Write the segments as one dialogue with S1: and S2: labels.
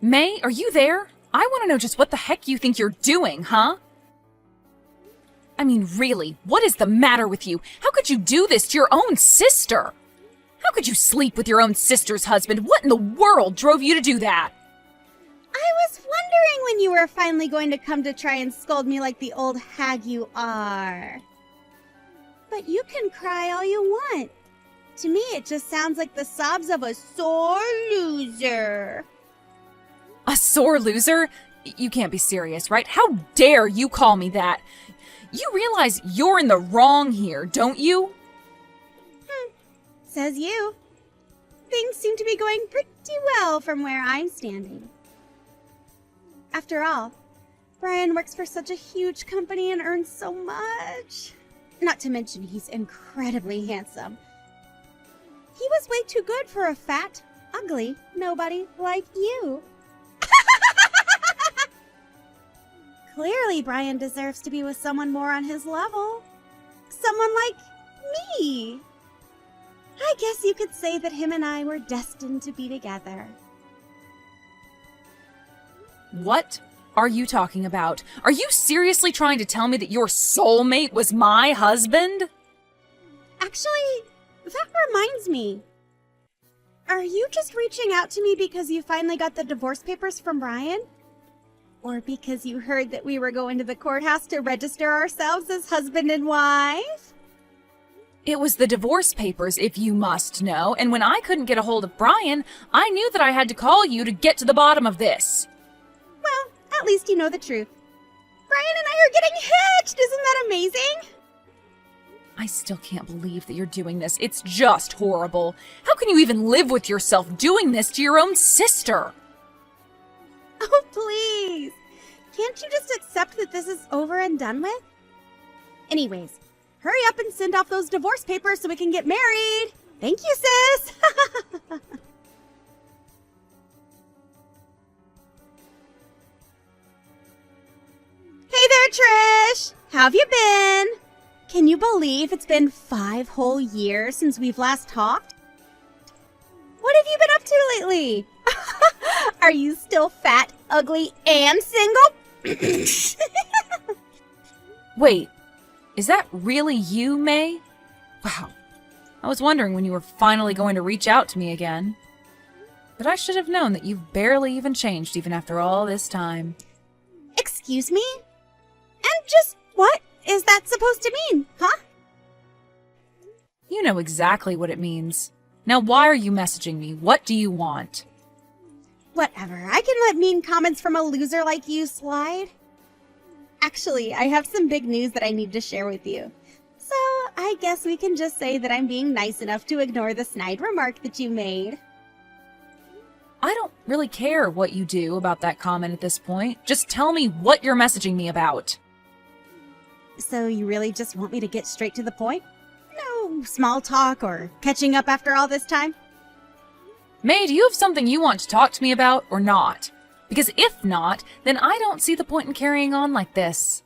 S1: May, are you there? I want to know just what the heck you think you're doing, huh? I mean, really, what is the matter with you? How could you do this to your own sister? How could you sleep with your own sister's husband? What in the world drove you to do that?
S2: I was wondering when you were finally going to come to try and scold me like the old hag you are. But you can cry all you want. To me, it just sounds like the sobs of a sore loser.
S1: A sore loser? You can't be serious, right? How dare you call me that? You realize you're in the wrong here, don't you?
S2: Says you. Things seem to be going pretty well from where I'm standing. After all, Brian works for such a huge company and earns so much. Not to mention he's incredibly handsome. He was way too good for a fat, ugly nobody like you. Clearly, Brian deserves to be with someone more on his level. Someone like me. I guess you could say that him and I were destined to be together.
S1: What are you talking about? Are you seriously trying to tell me that your soulmate was my husband?
S2: Actually, that reminds me. Are you just reaching out to me because you finally got the divorce papers from Brian? Or because you heard that we were going to the courthouse to register ourselves as husband and wife?
S1: It was the divorce papers, if you must know, and when I couldn't get a hold of Brian, I knew that I had to call you to get to the bottom of this.
S2: Well, at least you know the truth. Brian and I are getting hitched! Isn't that amazing?
S1: I still can't believe that you're doing this. It's just horrible. How can you even live with yourself doing this to your own sister?
S2: Oh, please! Can't you just accept that this is over and done with? Anyways, hurry up and send off those divorce papers so we can get married! Thank you, sis! Hey there, Trish! How've you been? Can you believe it's been 5 whole years since we've last talked? What have you been up to lately? Are you still fat, ugly, and single?
S1: Wait, is that really you, May? Wow. I was wondering when you were finally going to reach out to me again. But I should have known that you've barely even changed even after all this time.
S2: Excuse me? And just what is that supposed to mean, huh?
S1: You know exactly what it means. Now why are you messaging me? What do you want?
S2: Whatever, I can let mean comments from a loser like you slide. Actually, I have some big news that I need to share with you. So, I guess we can just say that I'm being nice enough to ignore the snide remark that you made.
S1: I don't really care what you do about that comment at this point. Just tell me what you're messaging me about.
S2: So you really just want me to get straight to the point? No small talk or catching up after all this time?
S1: May, do you have something you want to talk to me about or not? Because if not, then I don't see the point in carrying on like this.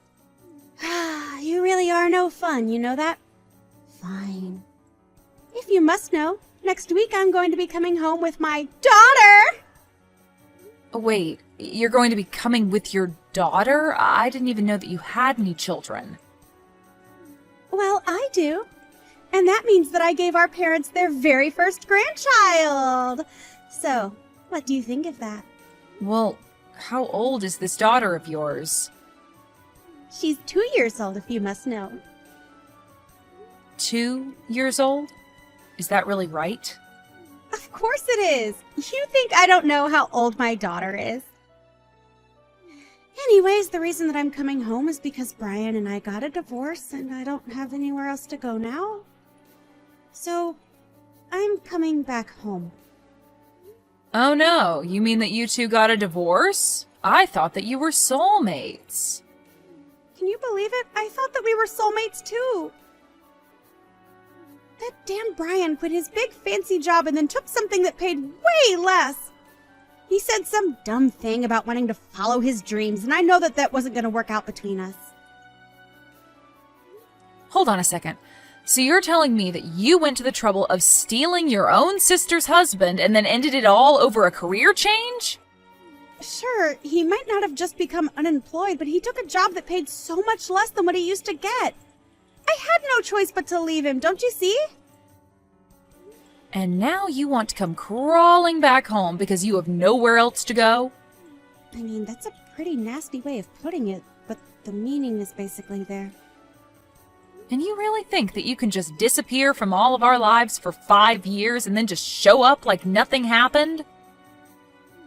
S2: You really are no fun, you know that? Fine. If you must know, next week I'm going to be coming home with my daughter!
S1: Oh, wait, you're going to be coming with your daughter? I didn't even know that you had any children.
S2: Well, I do. And that means that I gave our parents their very first grandchild. So, what do you think of that?
S1: Well, how old is this daughter of yours?
S2: She's 2 years old, if you must know.
S1: 2 years old? Is that really right?
S2: Of course it is. You think I don't know how old my daughter is? Anyways, the reason that I'm coming home is because Brian and I got a divorce and I don't have anywhere else to go now. So, I'm coming back home.
S1: Oh no, you mean that you two got a divorce? I thought that you were soulmates.
S2: Can you believe it? I thought that we were soulmates too. That damn Brian quit his big fancy job and then took something that paid way less. He said some dumb thing about wanting to follow his dreams, and I know that that wasn't going to work out between us.
S1: Hold on a second. So you're telling me that you went to the trouble of stealing your own sister's husband and then ended it all over a career change?
S2: Sure, he might not have just become unemployed, but he took a job that paid so much less than what he used to get. I had no choice but to leave him, don't you see?
S1: And now you want to come crawling back home because you have nowhere else to go?
S2: I mean, that's a pretty nasty way of putting it, but the meaning is basically there.
S1: And you really think that you can just disappear from all of our lives for 5 years and then just show up like nothing happened?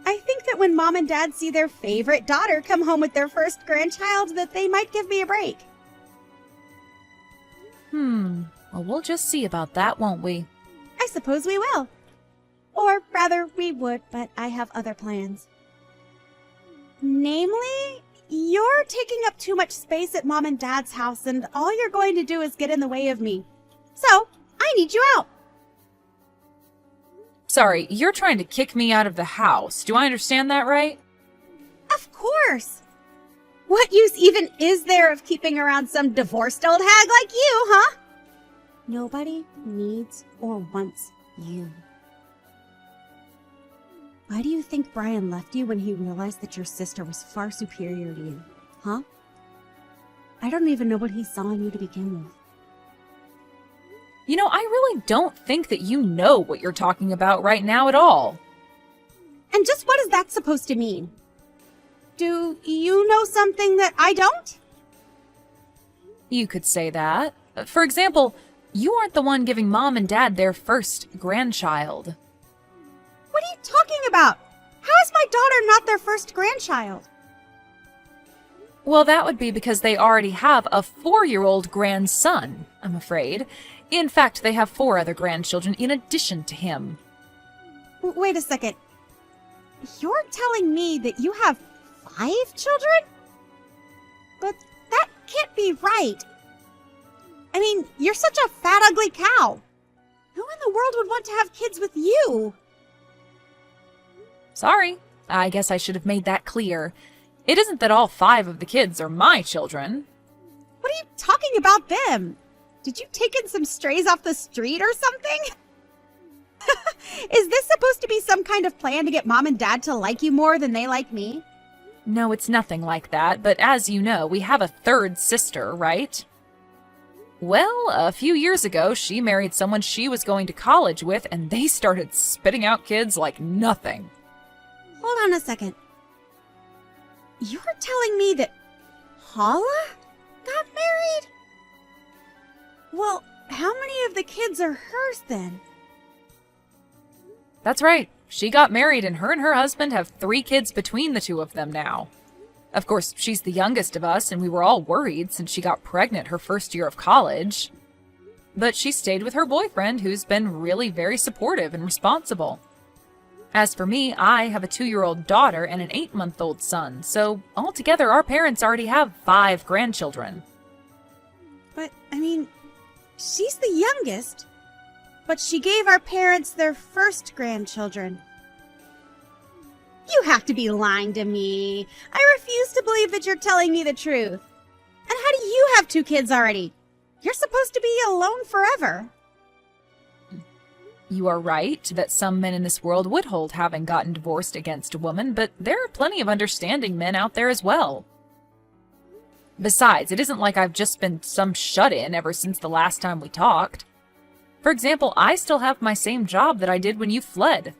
S2: I think that when Mom and Dad see their favorite daughter come home with their first grandchild, that they might give me a break.
S1: Well, we'll just see about that, won't we?
S2: I suppose we will. Or rather, we would, but I have other plans. Namely, you're taking up too much space at Mom and Dad's house, and all you're going to do is get in the way of me. So, I need you out.
S1: Sorry, you're trying to kick me out of the house. Do I understand that right?
S2: Of course. What use even is there of keeping around some divorced old hag like you, huh? Nobody needs or wants you. Why do you think Brian left you when he realized that your sister was far superior to you, huh? I don't even know what he saw in you to begin with.
S1: You know, I really don't think that you know what you're talking about right now at all.
S2: And just what is that supposed to mean? Do you know something that I don't?
S1: You could say that. For example, you aren't the one giving Mom and Dad their first grandchild.
S2: What are you talking about? How is my daughter not their first grandchild?
S1: Well, that would be because they already have a 4-year-old grandson, I'm afraid. In fact, they have 4 other grandchildren in addition to him.
S2: Wait a second. You're telling me that you have 5 children? But that can't be right. I mean, you're such a fat, ugly cow. Who in the world would want to have kids with you?
S1: Sorry, I guess I should have made that clear. It isn't that all 5 of the kids are my children.
S2: What are you talking about them? Did you take in some strays off the street or something? Is this supposed to be some kind of plan to get Mom and Dad to like you more than they like me?
S1: No, it's nothing like that, but as you know, we have a 3rd sister, right? Well, a few years ago, she married someone she was going to college with, and they started spitting out kids like nothing.
S2: Hold on a second. You're telling me that Paula got married? Well, how many of the kids are hers then?
S1: That's right. She got married, and her husband have 3 kids between the 2 of them now. Of course, she's the youngest of us, and we were all worried since she got pregnant her first year of college. But she stayed with her boyfriend, who's been really very supportive and responsible. As for me, I have a 2-year-old daughter and an 8-month-old son, so altogether our parents already have 5 grandchildren.
S2: But, I mean, she's the youngest. But she gave our parents their first grandchildren. You have to be lying to me. I refuse to believe that you're telling me the truth. And how do you have 2 kids already? You're supposed to be alone forever.
S1: You are right that some men in this world would hold having gotten divorced against a woman, but there are plenty of understanding men out there as well. Besides, it isn't like I've just been some shut-in ever since the last time we talked. For example, I still have my same job that I did when you fled.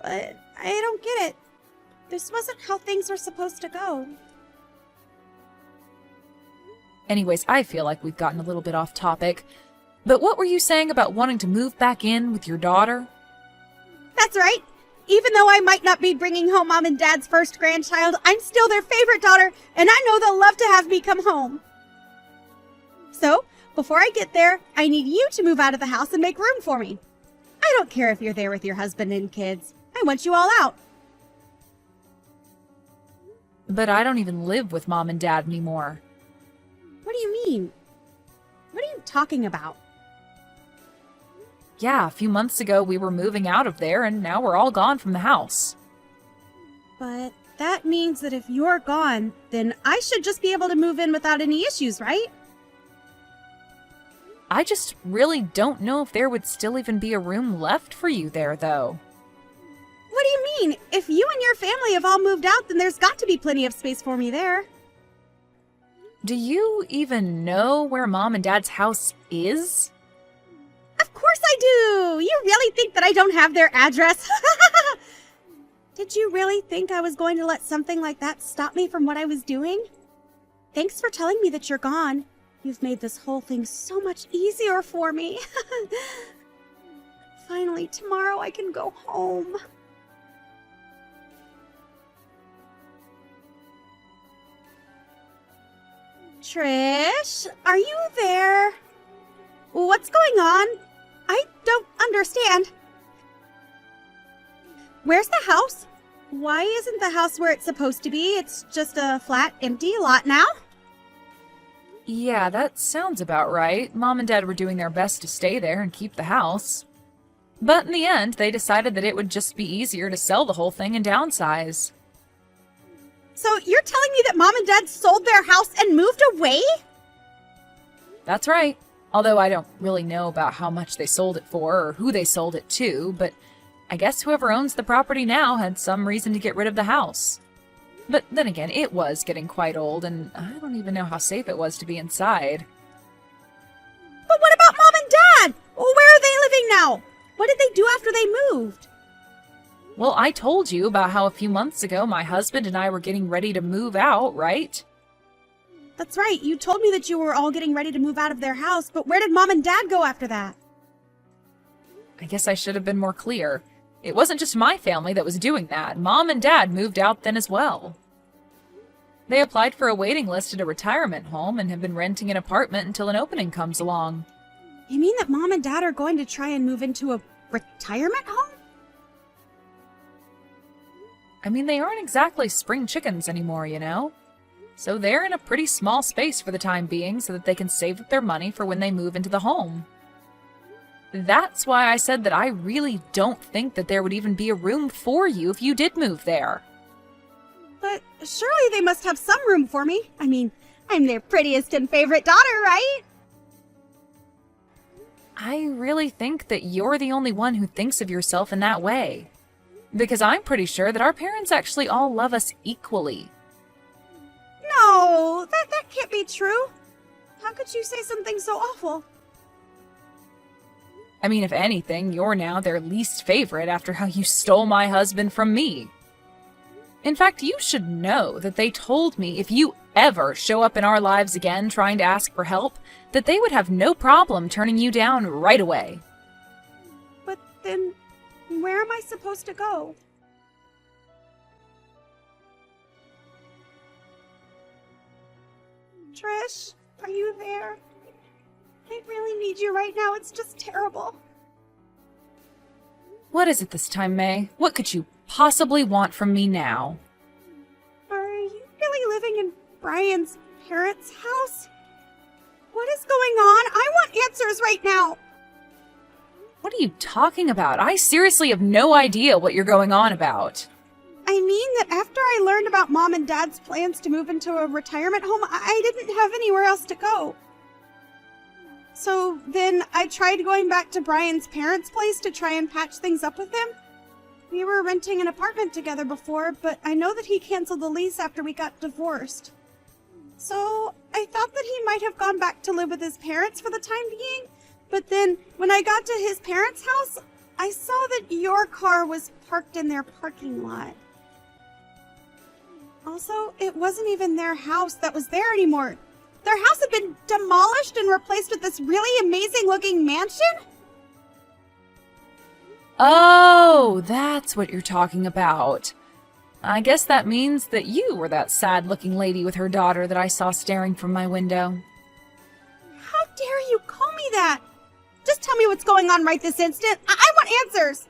S2: But I don't get it. This wasn't how things were supposed to go.
S1: Anyways, I feel like we've gotten a little bit off topic. But what were you saying about wanting to move back in with your daughter?
S2: That's right. Even though I might not be bringing home Mom and Dad's first grandchild, I'm still their favorite daughter, and I know they'll love to have me come home. So, before I get there, I need you to move out of the house and make room for me. I don't care if you're there with your husband and kids. I want you all out.
S1: But I don't even live with Mom and Dad anymore.
S2: What do you mean? What are you talking about?
S1: Yeah, a few months ago we were moving out of there, and now we're all gone from the house.
S2: But that means that if you're gone, then I should just be able to move in without any issues, right?
S1: I just really don't know if there would still even be a room left for you there, though.
S2: What do you mean? If you and your family family have all moved out, then there's got to be plenty of space for me there.
S1: Do you even know where Mom and Dad's house is?
S2: Of course I do! You really think that I don't have their address? Did you really think I was going to let something like that stop me from what I was doing? Thanks for telling me that you're gone. You've made this whole thing so much easier for me. Finally, tomorrow I can go home. Trish, are you there? What's going on? I don't understand. Where's the house? Why isn't the house where it's supposed to be? It's just a flat, empty lot now?
S1: Yeah, that sounds about right. Mom and Dad were doing their best to stay there and keep the house. But in the end, they decided that it would just be easier to sell the whole thing and downsize.
S2: So you're telling me that Mom and Dad sold their house and moved away?
S1: That's right. Although I don't really know about how much they sold it for or who they sold it to, but I guess whoever owns the property now had some reason to get rid of the house. But then again, it was getting quite old, and I don't even know how safe it was to be inside.
S2: But what about Mom and Dad? Where are they living now? What did they do after they moved?
S1: Well, I told you about how a few months ago my husband and I were getting ready to move out, right?
S2: That's right. You told me that you were all getting ready to move out of their house, but where did Mom and Dad go after that?
S1: I guess I should have been more clear. It wasn't just my family that was doing that. Mom and Dad moved out then as well. They applied for a waiting list at a retirement home and have been renting an apartment until an opening comes along.
S2: You mean that Mom and Dad are going to try and move into a retirement home?
S1: I mean, they aren't exactly spring chickens anymore, you know? So they're in a pretty small space for the time being so that they can save up their money for when they move into the home. That's why I said that I really don't think that there would even be a room for you if you did move there.
S2: But surely they must have some room for me. I mean, I'm their prettiest and favorite daughter, right?
S1: I really think that you're the only one who thinks of yourself in that way. Because I'm pretty sure that our parents actually all love us equally.
S2: No, that can't be true. How could you say something so awful?
S1: I mean, if anything, you're now their least favorite after how you stole my husband from me. In fact, you should know that they told me if you ever show up in our lives again trying to ask for help, that they would have no problem turning you down right away.
S2: But then, where am I supposed to go? Trish, are you there? I really need you right now. It's just terrible.
S1: What is it this time, May? What could you possibly want from me now?
S2: Are you really living in Brian's parents' house? What is going on? I want answers right now.
S1: What are you talking about? I seriously have no idea what you're going on about.
S2: I mean that after I learned about Mom and Dad's plans to move into a retirement home, I didn't have anywhere else to go. So then I tried going back to Brian's parents' place to try and patch things up with him. We were renting an apartment together before, but I know that he canceled the lease after we got divorced. So I thought that he might have gone back to live with his parents for the time being, but then when I got to his parents' house, I saw that your car was parked in their parking lot. Also, it wasn't even their house that was there anymore. Their house had been demolished and replaced with this really amazing-looking mansion?
S1: Oh, that's what you're talking about. I guess that means that you were that sad-looking lady with her daughter that I saw staring from my window.
S2: How dare you call me that? Just tell me what's going on right this instant. I want answers.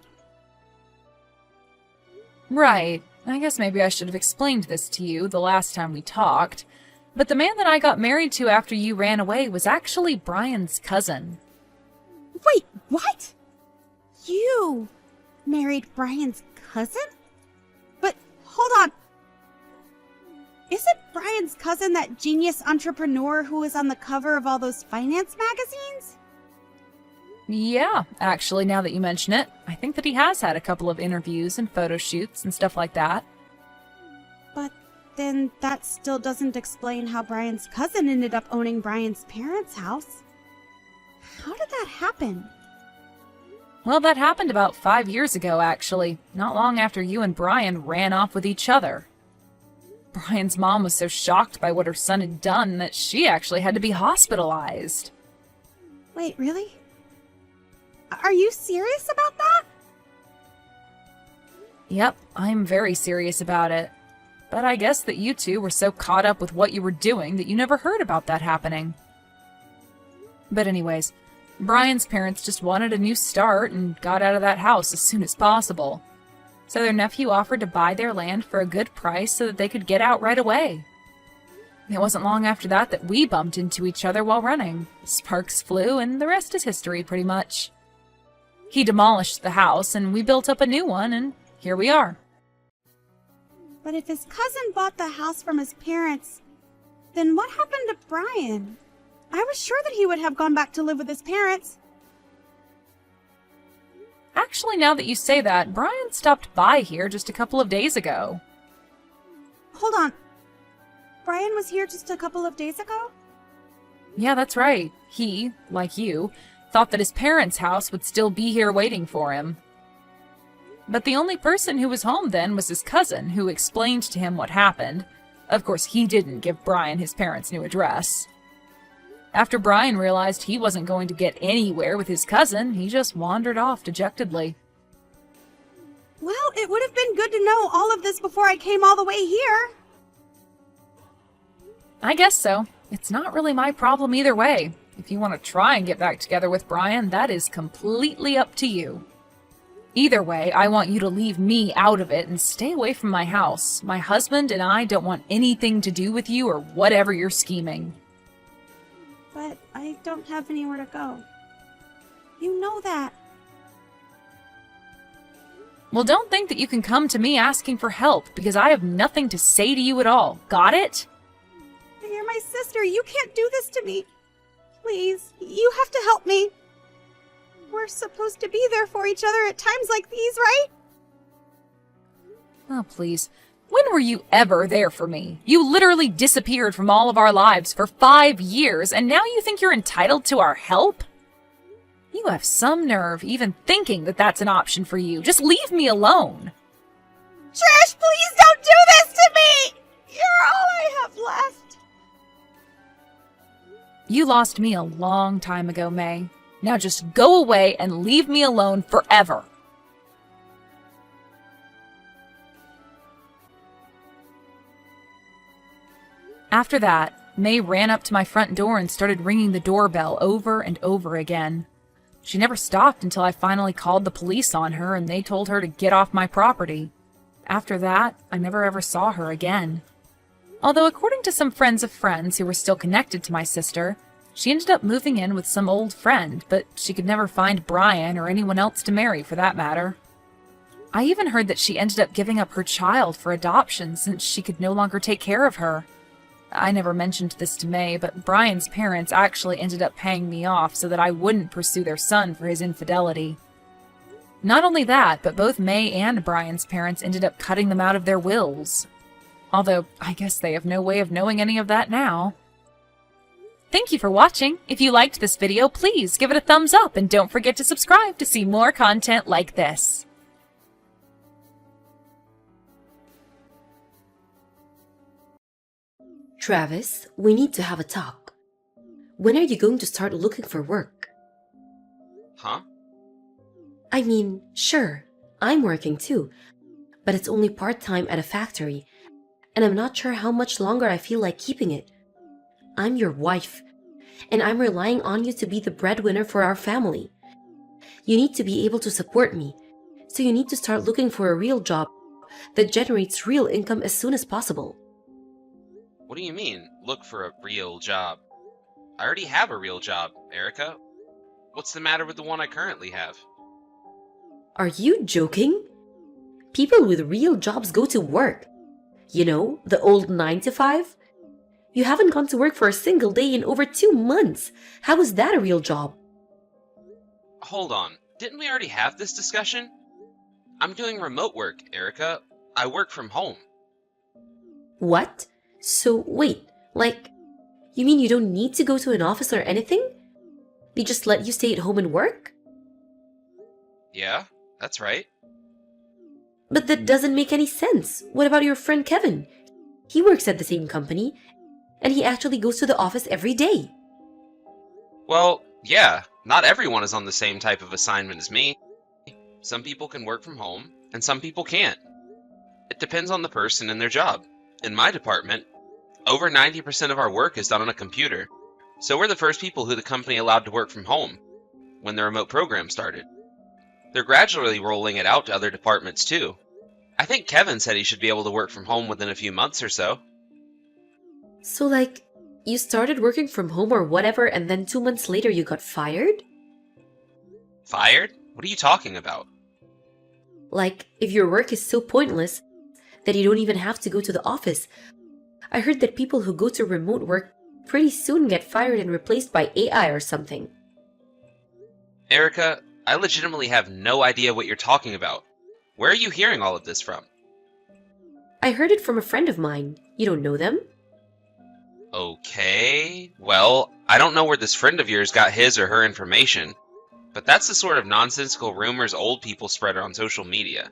S1: Right. I guess maybe I should have explained this to you the last time we talked. But the man that I got married to after you ran away was actually Brian's cousin.
S2: Wait, what? You married Brian's cousin? But hold on. Isn't Brian's cousin that genius entrepreneur who was on the cover of all those finance magazines?
S1: Yeah, actually, now that you mention it, I think that he has had a couple of interviews and photo shoots and stuff like that.
S2: then that still doesn't explain how Brian's cousin ended up owning Brian's parents' house. How did that happen?
S1: Well, that happened about 5 years ago, actually, not long after you and Brian ran off with each other. Brian's mom was so shocked by what her son had done that she actually had to be hospitalized.
S2: Wait, really? Are you serious about that?
S1: Yep, I'm very serious about it. But I guess that you two were so caught up with what you were doing that you never heard about that happening. But anyways, Brian's parents just wanted a new start and got out of that house as soon as possible. So their nephew offered to buy their land for a good price so that they could get out right away. It wasn't long after that that we bumped into each other while running. Sparks flew, and the rest is history, pretty much. He demolished the house, and we built up a new one, and here we are.
S2: But if his cousin bought the house from his parents, then what happened to Brian? I was sure that he would have gone back to live with his parents.
S1: Actually, now that you say that, Brian stopped by here just a couple of days ago.
S2: Hold on. Brian was here just a couple of days ago?
S1: Yeah, that's right. He, like you, thought that his parents' house would still be here waiting for him. But the only person who was home then was his cousin, who explained to him what happened. Of course, he didn't give Brian his parents' new address. After Brian realized he wasn't going to get anywhere with his cousin, he just wandered off dejectedly.
S2: Well, it would have been good to know all of this before I came all the way here.
S1: I guess so. It's not really my problem either way. If you want to try and get back together with Brian, that is completely up to you. Either way, I want you to leave me out of it and stay away from my house. My husband and I don't want anything to do with you or whatever you're scheming.
S2: But I don't have anywhere to go. You know that.
S1: Well, don't think that you can come to me asking for help, because I have nothing to say to you at all. Got it?
S2: You're my sister. You can't do this to me. Please, you have to help me. We're supposed to be there for each other at times like these, right?
S1: Oh, please. When were you ever there for me? You literally disappeared from all of our lives for 5 years, and now you think you're entitled to our help? You have some nerve even thinking that that's an option for you. Just leave me alone.
S2: Trish, please don't do this to me! You're all I have left.
S1: You lost me a long time ago, May. Now just go away and leave me alone forever. After that, May ran up to my front door and started ringing the doorbell over and over again. She never stopped until I finally called the police on her and they told her to get off my property. After that, I never ever saw her again. Although according to some friends of friends who were still connected to my sister, she ended up moving in with some old friend, but she could never find Brian or anyone else to marry for that matter. I even heard that she ended up giving up her child for adoption since she could no longer take care of her. I never mentioned this to May, but Brian's parents actually ended up paying me off so that I wouldn't pursue their son for his infidelity. Not only that, but both May and Brian's parents ended up cutting them out of their wills. Although, I guess they have no way of knowing any of that now. Thank you for watching. If you liked this video, please give it a thumbs up and don't forget to subscribe to see more content like this.
S3: Travis, we need to have a talk. When are you going to start looking for work?
S4: Huh?
S3: I mean, sure, I'm working too, but it's only part-time at a factory, and I'm not sure how much longer I feel like keeping it. I'm your wife, and I'm relying on you to be the breadwinner for our family. You need to be able to support me, so you need to start looking for a real job that generates real income as soon as possible.
S4: What do you mean, look for a real job? I already have a real job, Erica. What's the matter with the one I currently have?
S3: Are you joking? People with real jobs go to work. You know, the old 9 to 5? You haven't gone to work for a single day in over 2 months. How is that a real job?
S4: Hold on, didn't we already have this discussion? I'm doing remote work, Erica. I work from home.
S3: What? So, wait, like, you mean you don't need to go to an office or anything? They just let you stay at home and work?
S4: Yeah, that's right.
S3: But that doesn't make any sense. What about your friend Kevin? He works at the same company, and he actually goes to the office every day.
S4: Well, yeah, not everyone is on the same type of assignment as me. Some people can work from home, and some people can't. It depends on the person and their job. In my department, over 90% of our work is done on a computer, so we're the first people who the company allowed to work from home when the remote program started. They're gradually rolling it out to other departments too. I think Kevin said he should be able to work from home within a few months or so.
S3: So, like, you started working from home or whatever, and then 2 months later you got fired?
S4: Fired? What are you talking about?
S3: Like, if your work is so pointless that you don't even have to go to the office. I heard that people who go to remote work pretty soon get fired and replaced by AI or something.
S4: Erica, I legitimately have no idea what you're talking about. Where are you hearing all of this from?
S3: I heard it from a friend of mine. You don't know them?
S4: Okay, well, I don't know where this friend of yours got his or her information, but that's the sort of nonsensical rumors old people spread on social media.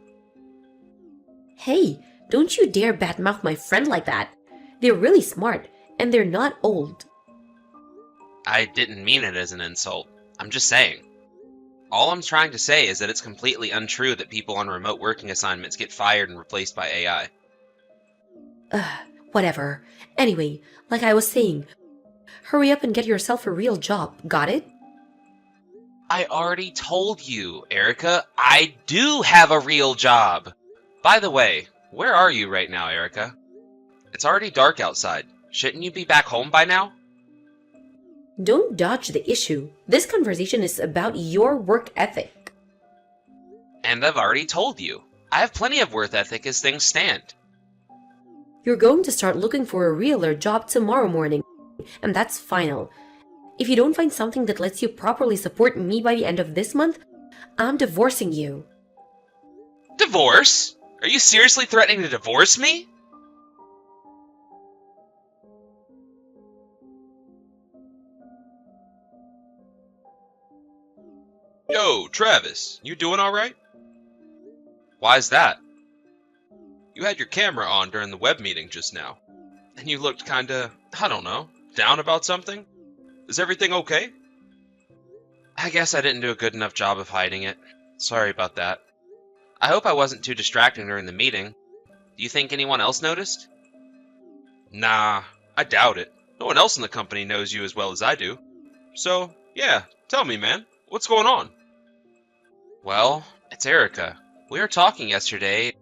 S3: Hey, don't you dare badmouth my friend like that. They're really smart, and they're not old.
S4: I didn't mean it as an insult. I'm just saying. All I'm trying to say is that it's completely untrue that people on remote working assignments get fired and replaced by AI.
S3: Whatever. Anyway, like I was saying, hurry up and get yourself a real job, got it?
S4: I already told you, Erica, I do have a real job. By the way, where are you right now, Erica? It's already dark outside. Shouldn't you be back home by now?
S3: Don't dodge the issue. This conversation is about your work ethic.
S4: And I've already told you. I have plenty of work ethic as things stand.
S3: You're going to start looking for a realer job tomorrow morning, and that's final. If you don't find something that lets you properly support me by the end of this month, I'm divorcing you.
S4: Divorce? Are you seriously threatening to divorce me? Yo, Travis, you doing alright? Why's that? You had your camera on during the web meeting just now, and you looked kinda, I don't know, down about something? Is everything okay? I guess I didn't do a good enough job of hiding it. Sorry about that. I hope I wasn't too distracting during the meeting. Do you think anyone else noticed? Nah, I doubt it. No one else in the company knows you as well as I do. So, yeah, tell me, man. What's going on? Well, it's Erica. We were talking yesterday,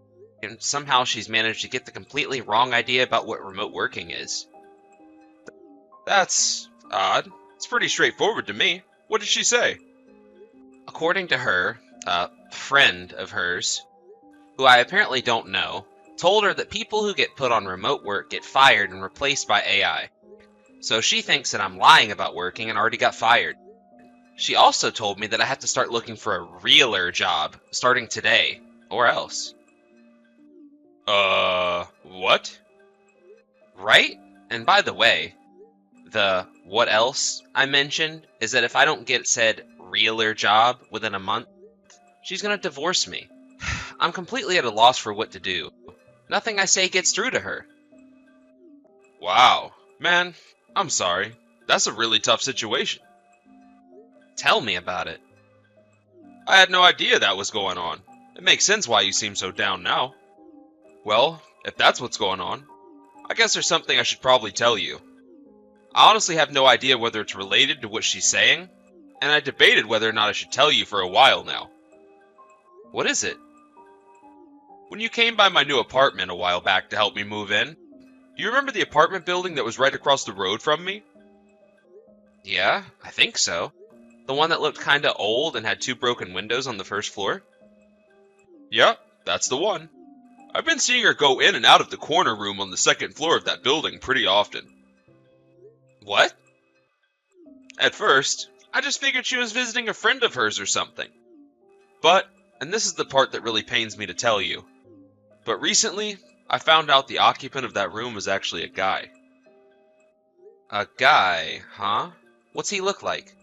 S4: and somehow she's managed to get the completely wrong idea about what remote working is. That's odd. It's pretty straightforward to me. What did she say? According to her, a friend of hers, who I apparently don't know, told her that people who get put on remote work get fired and replaced by AI. So she thinks that I'm lying about working and already got fired. She also told me that I have to start looking for a realer job starting today, or else. What? Right? And by the way, the what else I mentioned is that if I don't get said realer job within a month, she's gonna divorce me. I'm completely at a loss for what to do. Nothing I say gets through to her. Wow, man, I'm sorry. That's a really tough situation. Tell me about it. I had no idea that was going on. It makes sense why you seem so down now. Well, if that's what's going on, I guess there's something I should probably tell you. I honestly have no idea whether it's related to what she's saying, and I debated whether or not I should tell you for a while now. What is it? When you came by my new apartment a while back to help me move in, do you remember the apartment building that was right across the road from me? Yeah, I think so. The one that looked kinda old and had 2 broken windows on the first floor? Yep, that's the one. I've been seeing her go in and out of the corner room on the 2nd floor of that building pretty often. What? At first, I just figured she was visiting a friend of hers or something. But, and this is the part that really pains me to tell you, but recently, I found out the occupant of that room was actually a guy. A guy, huh? What's he look like?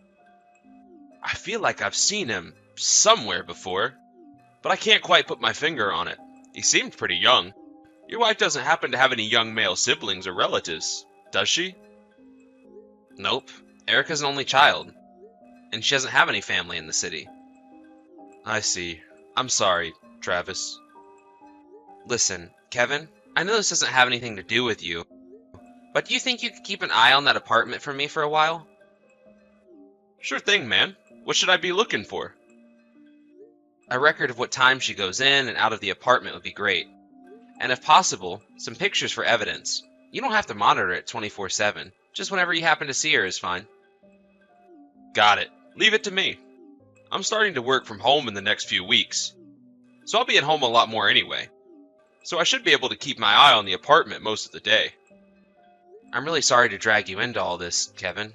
S4: I feel like I've seen him somewhere before, but I can't quite put my finger on it. He seemed pretty young. Your wife doesn't happen to have any young male siblings or relatives, does she? Nope. Erica's an only child, and she doesn't have any family in the city. I see. I'm sorry, Travis. Listen, Kevin, I know this doesn't have anything to do with you, but do you think you could keep an eye on that apartment for me for a while? Sure thing, man. What should I be looking for? A record of what time she goes in and out of the apartment would be great. And if possible, some pictures for evidence. You don't have to monitor it 24/7. Just whenever you happen to see her is fine. Got it. Leave it to me. I'm starting to work from home in the next few weeks, so I'll be at home a lot more anyway. So I should be able to keep my eye on the apartment most of the day. I'm really sorry to drag you into all this, Kevin.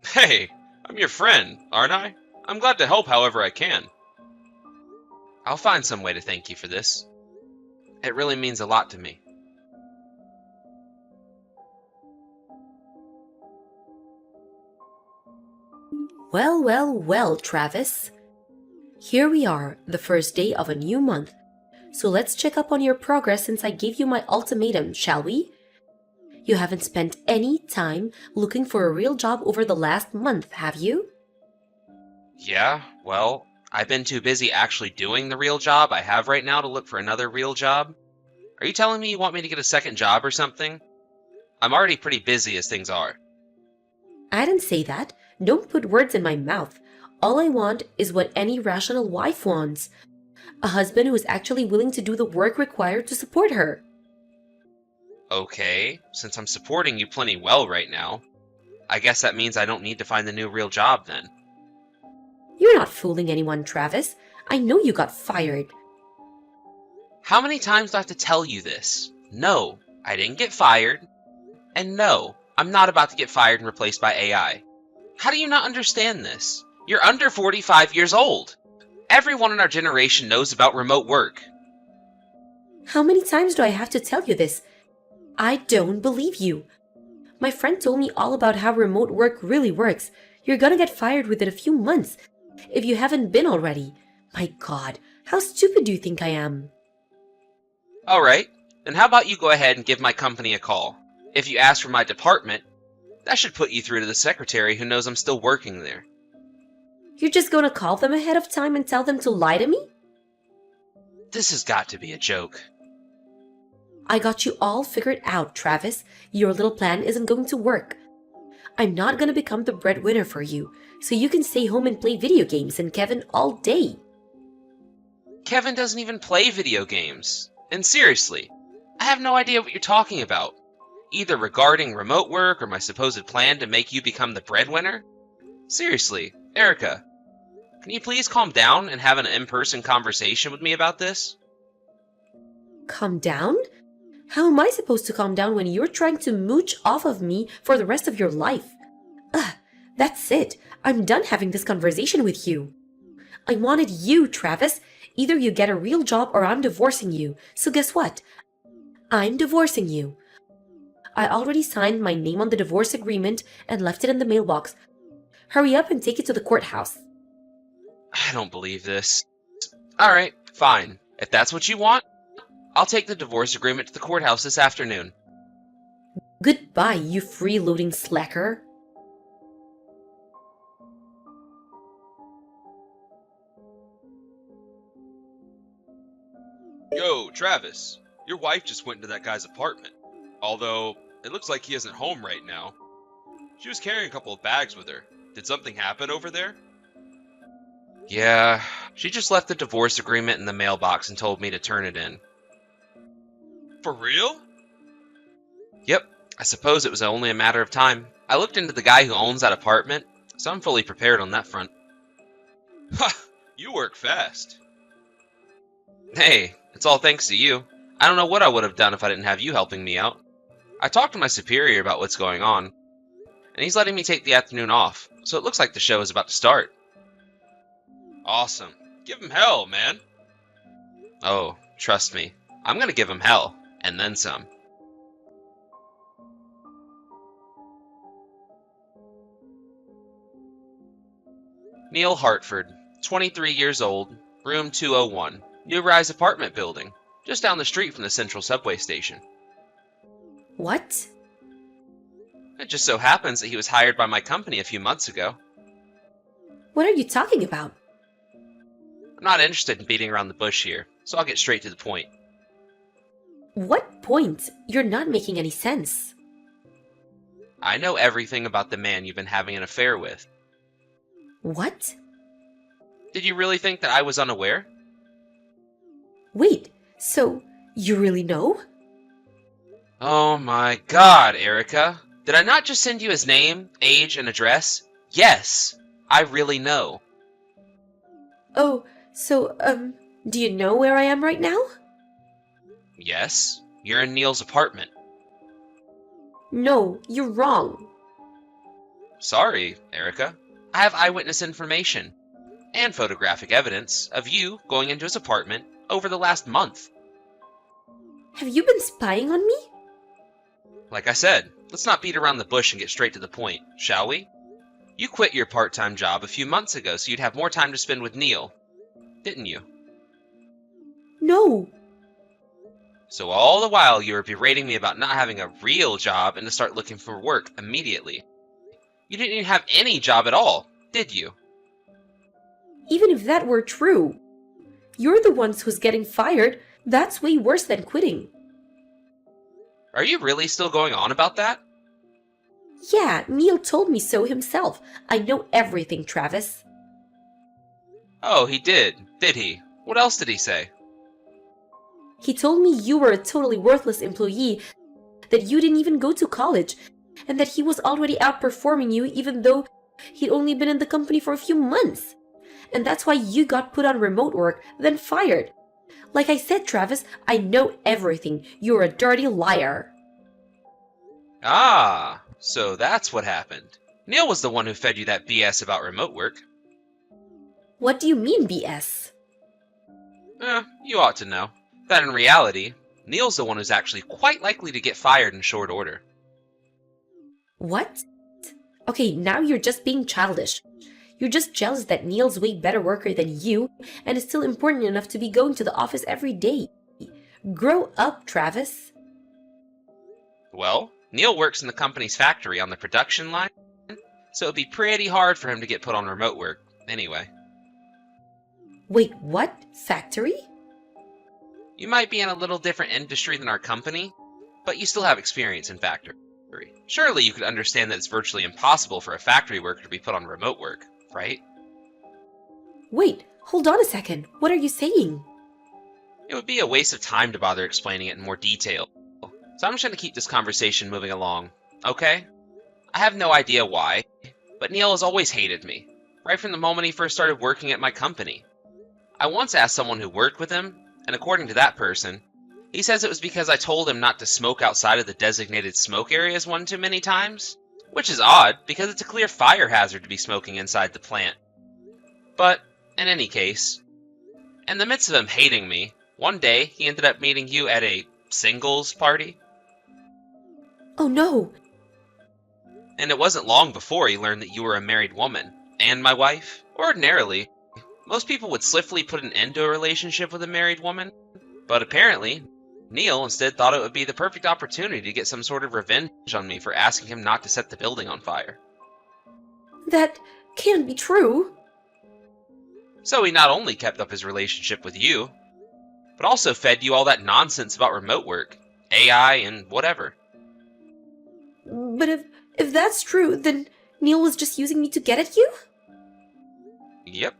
S4: Hey, I'm your friend, aren't I? I'm glad to help however I can. I'll find some way to thank you for this. It really means a lot to me.
S3: Well, well, well, Travis. Here we are, the first day of a new month. So let's check up on your progress since I gave you my ultimatum, shall we? You haven't spent any time looking for a real job over the last month, have you?
S4: Yeah, well, I've been too busy actually doing the real job I have right now to look for another real job. Are you telling me you want me to get a second job or something? I'm already pretty busy as things are.
S3: I didn't say that. Don't put words in my mouth. All I want is what any rational wife wants. A husband who is actually willing to do the work required to support her.
S4: Okay, since I'm supporting you plenty well right now, I guess that means I don't need to find the new real job then.
S3: You're not fooling anyone, Travis. I know you got fired.
S4: How many times do I have to tell you this? No, I didn't get fired. And no, I'm not about to get fired and replaced by AI. How do you not understand this? You're under 45 years old. Everyone in our generation knows about remote work.
S3: How many times do I have to tell you this? I don't believe you. My friend told me all about how remote work really works. You're gonna get fired within a few months, if you haven't been already. My God, how stupid do you think I am?
S4: Alright, then how about you go ahead and give my company a call? If you ask for my department, that should put you through to the secretary who knows I'm still working there.
S3: You're just gonna call them ahead of time and tell them to lie to me?
S4: This has got to be a joke.
S3: I got you all figured out, Travis. Your little plan isn't going to work. I'm not gonna become the breadwinner for you, so you can stay home and play video games and Kevin all day.
S4: Kevin doesn't even play video games. And seriously, I have no idea what you're talking about. Either regarding remote work or my supposed plan to make you become the breadwinner? Seriously, Erica, can you please calm down and have an in-person conversation with me about this?
S3: Calm down? How am I supposed to calm down when you're trying to mooch off of me for the rest of your life? Ugh, that's it. I'm done having this conversation with you. I wanted you, Travis. Either you get a real job or I'm divorcing you. So guess what? I'm divorcing you. I already signed my name on the divorce agreement and left it in the mailbox. Hurry up and take it to the courthouse.
S4: I don't believe this. Alright, fine. If that's what you want, I'll take the divorce agreement to the courthouse this afternoon.
S3: Goodbye, you freeloading slacker.
S4: Yo, Travis, your wife just went into that guy's apartment. Although, it looks like he isn't home right now. She was carrying a couple of bags with her. Did something happen over there? Yeah, she just left the divorce agreement in the mailbox and told me to turn it in. For real? Yep, I suppose it was only a matter of time. I looked into the guy who owns that apartment, so I'm fully prepared on that front. Ha! You work fast. Hey, it's all thanks to you. I don't know what I would have done if I didn't have you helping me out. I talked to my superior about what's going on, and he's letting me take the afternoon off, so it looks like the show is about to start. Awesome. Give him hell, man. Oh, trust me. I'm gonna give him hell, and then some. Neil Hartford, 23 years old, room 201, New Rise apartment building, just down the street from the Central Subway station.
S3: What?
S4: It just so happens that he was hired by my company a few months ago.
S3: What are you talking about?
S4: I'm not interested in beating around the bush here, so I'll get straight to the point.
S3: What point? You're not making any sense.
S4: I know everything about the man you've been having an affair with.
S3: What?
S4: Did you really think that I was unaware?
S3: Wait, so you really know?
S4: Oh my god, Erica. Did I not just send you his name, age, and address? Yes, I really know.
S3: Oh, so, do you know where I am right now?
S4: Yes, you're in Neil's apartment.
S3: No, you're wrong.
S4: Sorry, Erica. I have eyewitness information and photographic evidence of you going into his apartment over the last month.
S3: Have you been spying on me?
S4: Like I said, let's not beat around the bush and get straight to the point, shall we? You quit your part-time job a few months ago so you'd have more time to spend with Neil, didn't you?
S3: No.
S4: So all the while you were berating me about not having a real job and to start looking for work immediately. You didn't even have any job at all, did you?
S3: Even if that were true, you're the ones who's getting fired. That's way worse than quitting.
S4: Are you really still going on about that?
S3: Yeah, Neil told me so himself. I know everything, Travis.
S4: Oh, he did he? What else did he say?
S3: He told me you were a totally worthless employee, that you didn't even go to college, and that he was already outperforming you even though he'd only been in the company for a few months. And that's why you got put on remote work, then fired. Like I said, Travis, I know everything. You're a dirty liar.
S4: Ah, so that's what happened. Neil was the one who fed you that BS about remote work.
S3: What do you mean, BS?
S4: You ought to know that in reality, Neil's the one who's actually quite likely to get fired in short order.
S3: What? Okay, now you're just being childish. You're just jealous that Neil's way better worker than you and is still important enough to be going to the office every day. Grow up, Travis.
S4: Well, Neil works in the company's factory on the production line, so it'd be pretty hard for him to get put on remote work anyway.
S3: Wait, what? Factory?
S4: You might be in a little different industry than our company, but you still have experience in factory. Surely you could understand that it's virtually impossible for a factory worker to be put on remote work, right?
S3: Wait, hold on a second. What are you saying?
S4: It would be a waste of time to bother explaining it in more detail. So I'm just going to keep this conversation moving along, okay? I have no idea why, but Neil has always hated me, right from the moment he first started working at my company. I once asked someone who worked with him, and according to that person, he says it was because I told him not to smoke outside of the designated smoke areas one too many times, which is odd because it's a clear fire hazard to be smoking inside the plant. But, in any case, in the midst of him hating me, one day he ended up meeting you at a singles party.
S3: Oh no!
S4: And it wasn't long before he learned that you were a married woman, and my wife. Ordinarily, most people would swiftly put an end to a relationship with a married woman, but apparently, Neil instead thought it would be the perfect opportunity to get some sort of revenge on me for asking him not to set the building on fire.
S3: That can't be true.
S4: So he not only kept up his relationship with you, but also fed you all that nonsense about remote work, AI, and whatever.
S3: But if that's true, then Neil was just using me to get at you?
S4: Yep.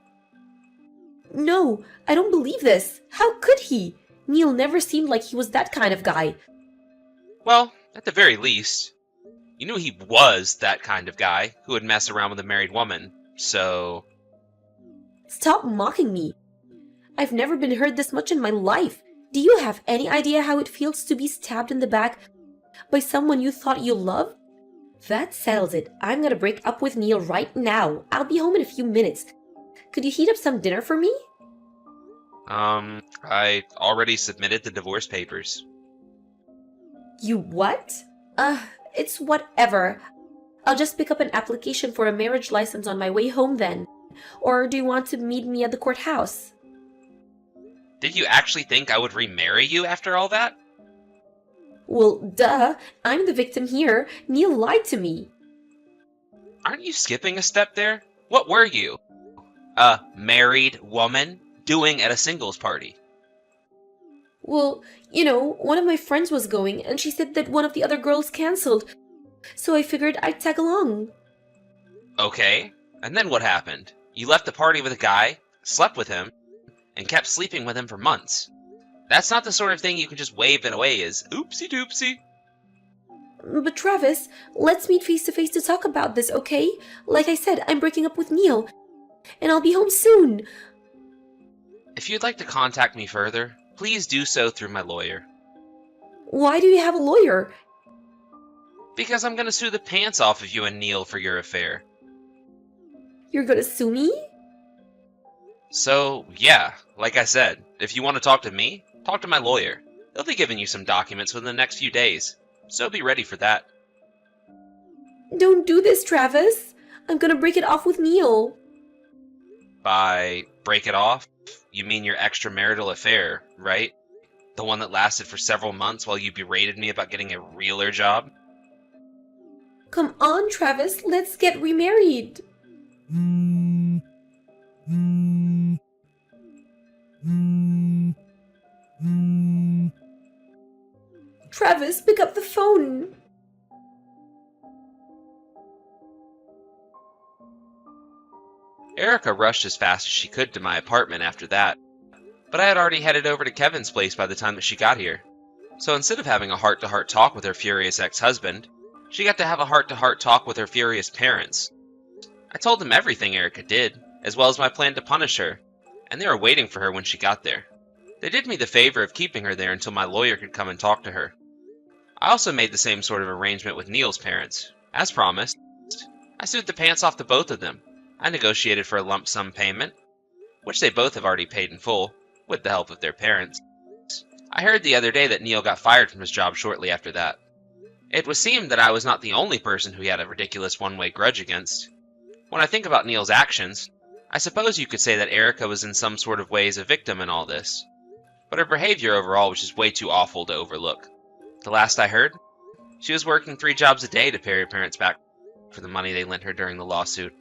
S3: No, I don't believe this. How could he? Neil never seemed like he was that kind of guy.
S4: Well, at the very least, you knew he was that kind of guy who would mess around with a married woman, so...
S3: Stop mocking me. I've never been hurt this much in my life. Do you have any idea how it feels to be stabbed in the back by someone you thought you loved? That settles it. I'm gonna break up with Neil right now. I'll be home in a few minutes. Could you heat up some dinner for me?
S4: I already submitted the divorce papers.
S3: You what? It's whatever. I'll just pick up an application for a marriage license on my way home then. Or do you want to meet me at the courthouse?
S4: Did you actually think I would remarry you after all that?
S3: Well, duh. I'm the victim here. Neil lied to me.
S4: Aren't you skipping a step there? What were you? A married woman doing at a singles party?
S3: Well, one of my friends was going, and she said that one of the other girls canceled. So I figured I'd tag along.
S4: Okay, and then what happened? You left the party with a guy, slept with him, and kept sleeping with him for months. That's not the sort of thing you can just wave it away as oopsie doopsie.
S3: But Travis, let's meet face to face to talk about this, okay? Like I said, I'm breaking up with Neil, and I'll be home soon.
S4: If you'd like to contact me further, please do so through my lawyer.
S3: Why do you have a lawyer?
S4: Because I'm gonna sue the pants off of you and Neil for your affair.
S3: You're gonna sue me?
S4: So, yeah, like I said, if you want to talk to me, talk to my lawyer. They'll be giving you some documents within the next few days, so be ready for that.
S3: Don't do this, Travis. I'm gonna break it off with Neil.
S4: By break it off, you mean your extramarital affair, right? The one that lasted for several months while you berated me about getting a realer job?
S3: Come on, Travis, let's get remarried. Travis, pick up the phone.
S4: Erica rushed as fast as she could to my apartment after that, but I had already headed over to Kevin's place by the time that she got here. So instead of having a heart-to-heart talk with her furious ex-husband, she got to have a heart-to-heart talk with her furious parents. I told them everything Erica did, as well as my plan to punish her, and they were waiting for her when she got there. They did me the favor of keeping her there until my lawyer could come and talk to her. I also made the same sort of arrangement with Neil's parents. As promised, I sued the pants off to both of them. I negotiated for a lump sum payment, which they both have already paid in full, with the help of their parents. I heard the other day that Neil got fired from his job shortly after that. It would seem that I was not the only person who he had a ridiculous one-way grudge against. When I think about Neil's actions, I suppose you could say that Erica was in some sort of ways a victim in all this, but her behavior overall was just way too awful to overlook. The last I heard, she was working 3 jobs a day to pay her parents back for the money they lent her during the lawsuit.